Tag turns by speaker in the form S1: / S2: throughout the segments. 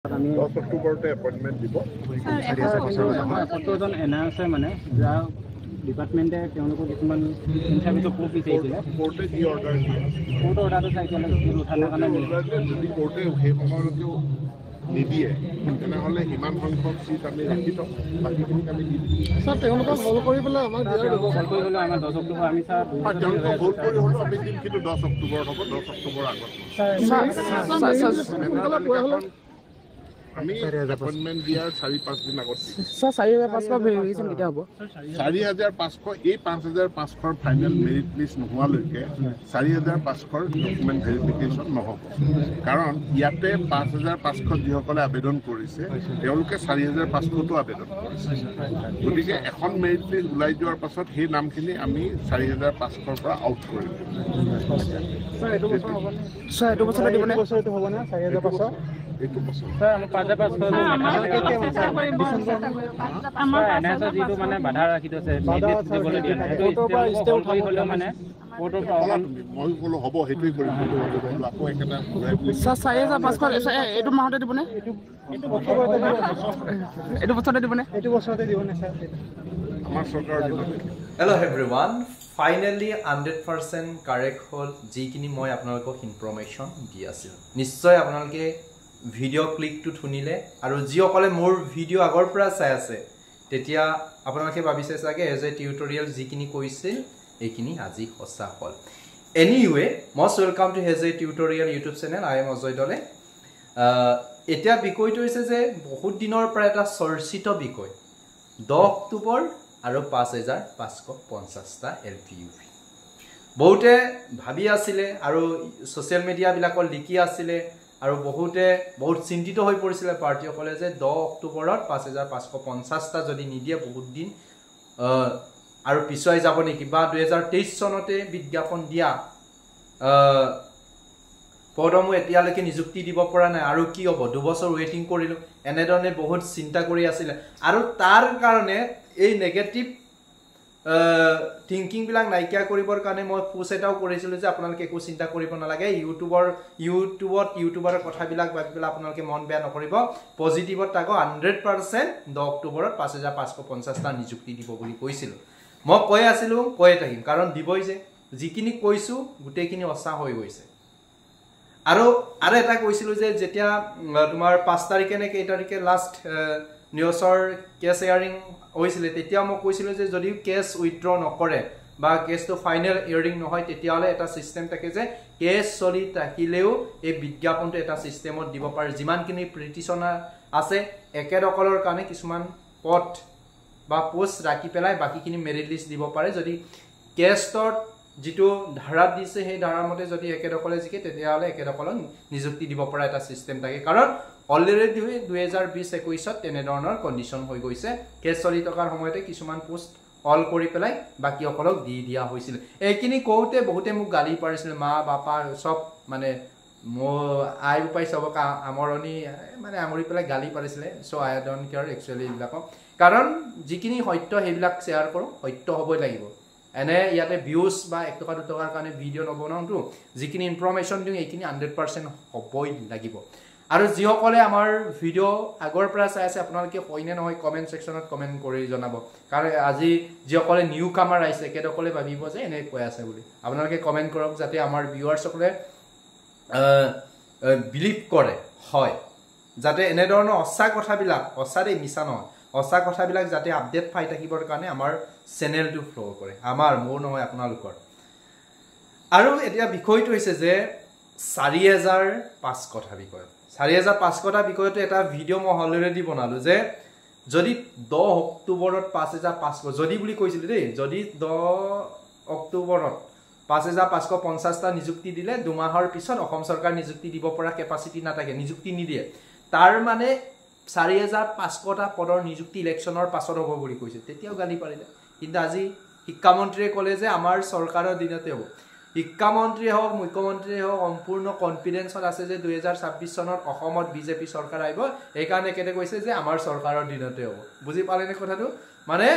S1: 10 অক্টোবৰতে appointment দিব
S2: কতজন এনা আছে মানে যা ডিপাৰ্টমেণ্টে তেওঁলোকক কিছুমান ইণ্টাৰভিউটো খুব বিচাৰিছিলে
S1: কোৰ্টে কি অৰ্ডাৰ দিয়ে
S2: কোৰ্ট অৰ্ডাৰটো চাই উঠাবৰ কাৰণে
S1: যদি কোৰ্টে সেই সময়লৈকে নিদিয়ে তেনেহ'লে সিমান সংখ্যক চিট আমি ৰাখি থওঁ বাকীখিনিক আমি দি দিম
S3: স্যাৰ তেওঁলোকক হল কৰি পেলাই আমাক
S2: কল কৰি হ'লেও আমাৰ 10 অক্টোবৰ আমি ছাৰ
S1: তেওঁলোকক ভোট কৰি হ'লেও আমি দিম কিন্তু 10 অক্টোবৰত হ'ব 10 অক্টোবৰ আগত আমি এপইণ্টমেণ্ট দিয়াৰ 4-5 দিন আগত
S3: স্যাৰ 4,500 ভেৰিফিকেশ্যন কেতিয়া হ'ব
S1: 4,500 এই 5,500 ফাইনেল মেৰিট লিষ্ট নোহোৱালৈকে 4,500 ডকুমেণ্ট ভেৰিফিকেশ্যন নহ'ব কাৰণ ইয়াতে 5,500 যিসকলে আবেদন কৰিছে তেওঁলোকে 4,500টো আবেদন কৰিছে গতিকে এখন মেৰিট লিষ্ট ওলাই যোৱাৰ পাছত সেই নামখিনি আমি 4,500ৰ পৰা আউট কৰি দিম
S3: স্যাৰ এইটো বছৰ দিবনে
S2: বছৰটো হ'ব না 4,500
S1: এইটো বছৰ
S2: ছাৰ আমাৰ 5,500 আমাৰ এনএছৰ যিটো মানে বাধা ৰাখি থৈছে দিবলৈ দিয়া নাই সেইটো কল কৰি হ'লেও মানে কোৰ্টৰ পৰা
S1: মই ক'লো হ'ব সেইটোৱে কৰিম আকৌ একেটা ঘূৰাই বুলি
S3: স্যাৰ 4,500 এইটো মাহতে দিবনে এইটো বছৰতে দিবনে
S2: ছাৰ
S1: আমাৰ চৰকাৰৰ দিনত
S4: Hello everyone, finally 100% correct হল যিখিনি মই আপোনালোকক ইনফৰমেশ্যন দি আছিল নিশ্চয় আপোনালোকে ভিডিঅ' ক্লিকটো শুনিলে আৰু যিসকলে মোৰ ভিডিঅ' আগৰ পৰা চাই আছে তেতিয়া আপোনালোকে ভাবিছে চাগে এজ এ টিউটৰিয়েল যিখিনি কৈছিল এইখিনি আজি সঁচা হ'ল anyway most welcome to has a tutorial YouTube channel I am Ajay দলে এতিয়া বিষয়টো হৈছে যে বহুত দিনৰ পৰা এটা চৰ্চিত বিষয় 10 অক্টোবৰ আৰু 5,550টা LPUV বহুতে ভাবি আছিলে আৰু সোশ্যাল মিডিয়া বিলাকত লিখি আছিলে আৰু বহুতে বহুত চিন্তিত হৈ পৰিছিল পাৰ্টিসকলে যে 10 অক্টোবৰত 5,550টা যদি নিদিয়ে বহুত দিন আৰু পিছুৱাই যাব নেকি বা 2023 চনতে বিজ্ঞাপন দিয়া পদমু এতিয়ালৈকে নিযুক্তি দিব পৰা নাই আৰু কি হ'ব 2 বছৰ ৱেটিং কৰিলো এনেধৰণে বহুত চিন্তা কৰি আছিলে আৰু তাৰ কাৰণে এই নেগেটিভ থিংকিং বিলাক নাইকিয়া কৰিবৰ কাৰণে মই পোষ্ট এটাও কৰিছিলো যে আপোনালোকে একো চিন্তা কৰিব নালাগে ইউটিউবৰ কথাবিলাক ভাবিবলৈ আপোনালোকে মন বেয়া নকৰিব পজিটিভত তাকো 100% 10 অক্টোবৰত 5,550টা নিযুক্তি দিব বুলি কৈছিল মই কৈ আছিলো কৈ থাকিম কাৰণ দিবই যে যিখিনি কৈছো গোটেইখিনি অসা হৈ গৈছে আৰু এটা কৈছিলো যে যেতিয়া তোমাৰ 5 তাৰিখে নে কেই তাৰিখে লাষ্ট নিউজৰ কেছ এয়াৰিং হৈছিল তেতিয়া মই কৈছিলো যে যদি কেছ উইথড্ৰ নকৰে বা কেছটো ফাইনেল এয়াৰিং নহয় তেতিয়ালে এটা সিস্টেম থাকে যে কেছ চলি থাকিলেও এই বিজ্ঞাপনটো এটা সিস্টেমত দিব পাৰে যিমানখিনি পিটিশনাৰ আছে একেদকলৰ কাৰণে কিছুমান পথ বা পোষ্ট ৰাখি পেলাই বাকিখিনি মেৰিট লিষ্ট দিব পাৰে যদি কেছৰ যিটো ধাৰা দিছে সেই ধাৰাৰ মতে যদি একেদকলে জিকে তেতিয়ালে একেদকলক নিযুক্তি দিব পৰা এটা সিস্টেম থাকে কাৰণ অলৰেডি 2020-21ত তেনে ধৰণৰ কন্ডিশন হৈ গৈছে কেছ চলি থকাৰ সময়তে কিছুমান পোষ্ট অল কৰি পেলাই বাকি অকলক দি দিয়া হৈছিল এইখিনি কওতে বহুতে মোক গালি পাৰিছিল মা বাপা সব মানে আই উপাই সবক আমৰণী মানে আমৰি পেলাই গালি পাৰিছিলে so I don't care actually এইবিলাক কাৰণ যিখিনি সত্য সেইবিলাক শেয়াৰ কৰো সত্য হ'বই লাগিব এনে ইয়াতে ভিউজ বা 1 টকা 2 টকাৰ কাৰণে ভিডিঅ' নবনাওটো যিখিনি ইনফৰমেশ্যন দিও এইখিনি 100% হ'বই লাগিব আৰু যিসকলে আমাৰ ভিডিঅ' আগৰ পৰা চাই আছে আপোনালোকে কইনে নহয় কমেন্ট সেকশনত কমেন্ট কৰি জনাব কাৰণ আজি যিসকলে নিউ কামাৰ আইছে কেদকলে ভাবিব যে এনে কৈ আছে বুলি আপোনালোকে কমেন্ট কৰক যাতে আমাৰ ভিউৱাৰসকলে বিলিভ কৰে হয় যাতে এনে ধৰণৰ অসা কথাবিলাক অসাৰে মিছা নহয় অসা কথাবিলাক যাতে আপডেট পাই থাকিবৰ কাৰণে আমাৰ চেনেলটো ফলো কৰে আমাৰ মোৰ নহয় আপোনালোকৰ আৰু এতিয়া বিষয়টো হৈছে যে 4,500 কথা বিষয় 4,500টা বিষয়টো এটা ভিডিঅ' মই অলৰেডি বনালো যে যদি 10 অক্টোবৰত 5,500 যদি বুলি কৈছিল দেই যদি 10 অক্টোবৰত 5,550টা নিযুক্তি দিলে 2 মাহৰ পিছত অসম চৰকাৰ নিযুক্তি দিব পৰা কেপাসিটি নাথাকে নিযুক্তি নিদিয়ে তাৰ মানে 4,500টা পদৰ নিযুক্তি ইলেকশ্যনৰ পাছত হ'ব বুলি কৈছিল তেতিয়াও গালি পাৰিলে কিন্তু আজি শিক্ষামন্ত্ৰীয়ে ক'লে যে আমাৰ চৰকাৰৰ দিনতে হ'ব শিক্ষামন্ত্ৰী হওক মুখ্যমন্ত্ৰী হওক সম্পূৰ্ণ কনফিডেন্সত আছে যে 2026 চনত অসমত বিজেপি চৰকাৰ আহিব এই কাৰণে কেতে কৈছে যে আমাৰ চৰকাৰৰ দিনতে হ'ব বুজি পালেনে কথাটো মানে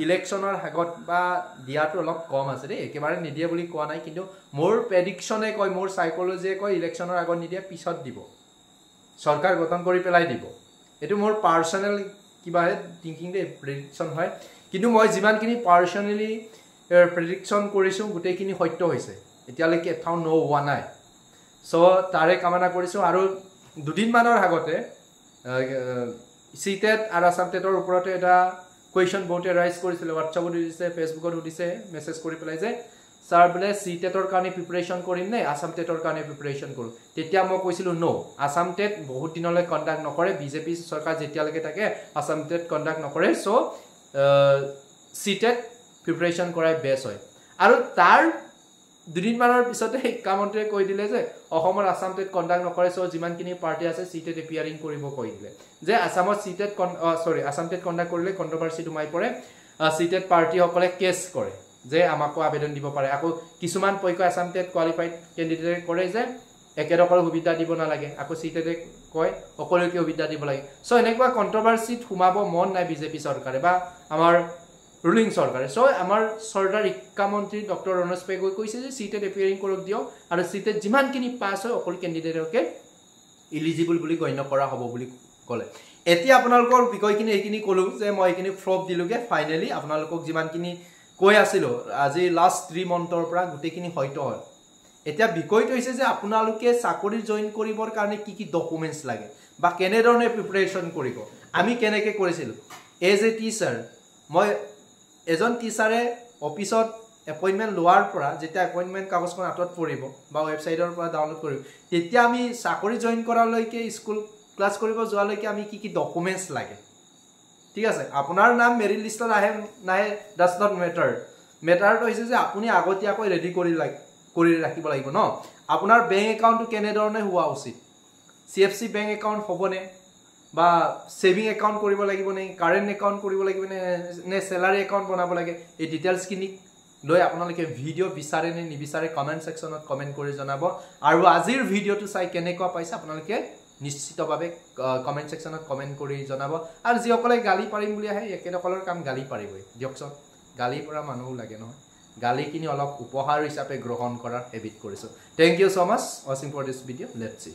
S4: ইলেকশ্যনৰ আগত বা দিয়াটো অলপ কম আছে দেই একেবাৰে নিদিয়ে বুলি কোৱা নাই কিন্তু মোৰ প্ৰেডিকচনে কয় মোৰ সাইকোলজিয়ে কয় ইলেকশ্যনৰ আগত নিদিয়ে পিছত দিব চৰকাৰ গঠন কৰি পেলাই দিব এটো মোৰ পাৰ্সোনাল কিবা থিংকিং দে প্ৰেডিকচন হয় কিন্তু মই যিমানখিনি পাৰ্সোনালি প্ৰেডিকচন কৰিছো গোটেইখিনি সত্য হৈছে এতিয়ালৈকে এটাও নো হোৱা নাই সো তাৰে কামনা কৰিছো আৰু দুদিন মানৰ আগতে সিটেট আৰু আসাম টেটৰ ওপৰতে এটা কোৱেশ্চন বহুতে ৰাইজ কৰিছিল WhatsAppত দিছে ফেসবুকত দিছে মেছেজ কৰি পেলাই যে স্যাৰ বলে সিটেটৰ কাৰণে প্ৰিপাৰেচন কৰিম নে আসাম টেটৰ কাৰণে প্ৰিপাৰেচন কৰো তেতিয়া মই কৈছিলো নো আসাম টেট বহুত দিনলৈ কন্ডাক্ট নকৰে বিজেপি সৰকাৰ যেতিয়ালৈকে থাকে আসাম টেট কন্ডাক্ট নকৰে সো সিটেট প্ৰিপাৰেচন কৰাই বেছ হয় আৰু তাৰ দুদিন মানৰ পিছতে শিক্ষামন্ত্ৰীয়ে কৈ দিলে যে অসমৰ আসাম টেট কন্ডাক্ট নকৰে সো যিমানখিনি পাৰ্টি আছে সিটেট এপিয়াৰিং কৰিব কৈ দিলে যে আসামত সিটেট আসাম টেট কন্ডাক্ট কৰিলে কন্ট্ৰভাৰ্সি দুমাই পৰে সিটেট পাৰ্টি সকলে কেছ কৰে যে আমাকো আবেদন দিব পাৰে আকৌ কিছুমান পইক আসাম টেট কোৱালিফাইড ক্যান্ডিডেট কৰে যে একেডকৰ সুবিধা দিব নালাগে আকৌ সিটেটে কয় সকলোকে সুবিধা দিব লাগে সো এনেকুৱা কন্ট্ৰভাৰ্সিত হুমাব মন নাই বিজেপি চৰকাৰে বা আমাৰ ruling সৰকাৰে সো আমাৰ সৰদাৰ শিক্ষামন্ত্ৰী ডক্টৰ ৰমেশ পেগুই কৈছে যে সিটেট এপিয়াৰিং কৰক দিও আৰু সিটেট যিমানখিনি পাস হয় অকল ক্যান্ডিডেটকে এলিজিবল বুলি গণ্য কৰা হ'ব বুলি কলে এতিয়া আপোনালোকৰ বিষয়খিনি এইখিনি কলো যে মই এইখিনি ফ্লপ দিলুগে ফাইনালি আপোনালোকক যিমানখিনি কৈ আছিল আজি লাষ্ট 3 মন্থৰ পৰা গুটেখিনি হয়তো হয় এতিয়া বিষয়টো হৈছে যে আপোনালোকে চাকৰি জয়েন কৰিবৰ কাৰণে কি কি ডকুমেন্টস লাগে বা কেনে ধৰণে প্ৰিপাৰেচন কৰিব আমি কেনেকৈ কৰিছিল এজ এ টিচাৰ মই এজন টিচাৰে অফিসত এপইন্টমেন্ট লোৱাৰ পৰা যেতিয়া এপইন্টমেন্ট কাগজখন আতত পৰিব বা ওয়েবসাইটৰ পৰা ডাউনলোড কৰিব তেতিয়া আমি চাকৰি জয়েন কৰালৈকে স্কুল ক্লাস কৰিব যোৱালৈকে আমি কি কি ডকুমেন্টস লাগে ঠিক আছে আপোনাৰ নাম মেৰিট লিষ্টত আহে নাই ডাজ নট মেটাৰ মেটাৰটো হৈছে যে আপুনি আগতীয়াকৈ ৰেডি কৰি ৰাখিব লাগিব ন আপোনাৰ বেংক একাউণ্টটো কেনে ধৰণে হোৱা উচিত সিএফসি বেংক একাউণ্ট হ'বনে বা সেভিং একাউণ্ট কৰিব লাগিব নে কাৰেন্ট একাউণ্ট কৰিব লাগিব নে স্যালাৰি একাউণ্ট বনাব লাগে এই ডিটেইলছ কিনি লৈ আপোনালোকে ভিডিও বিচাৰে নে নিবিচাৰে কমেন্ট সেকশনত কমেন্ট কৰি জনাব আৰু আজিৰ ভিডিওটো চাই কেনেকুৱা পাইছে আপোনালোকে নিশ্চিতভাৱে কমেন্ট সেকশনত কমেন্ট কৰি জনাব আৰু যিসকলে গালি পাৰিম বুলি আহে একেদকলৰ কাম গালি পাৰিবই দিয়কচোন গালি পৰা মানুহ লাগে নহয় গালি কিনি অলপ উপহাৰ হিচাপে গ্ৰহণ কৰাৰ হেবিট কৰিছো thank you so much watching for this video let's C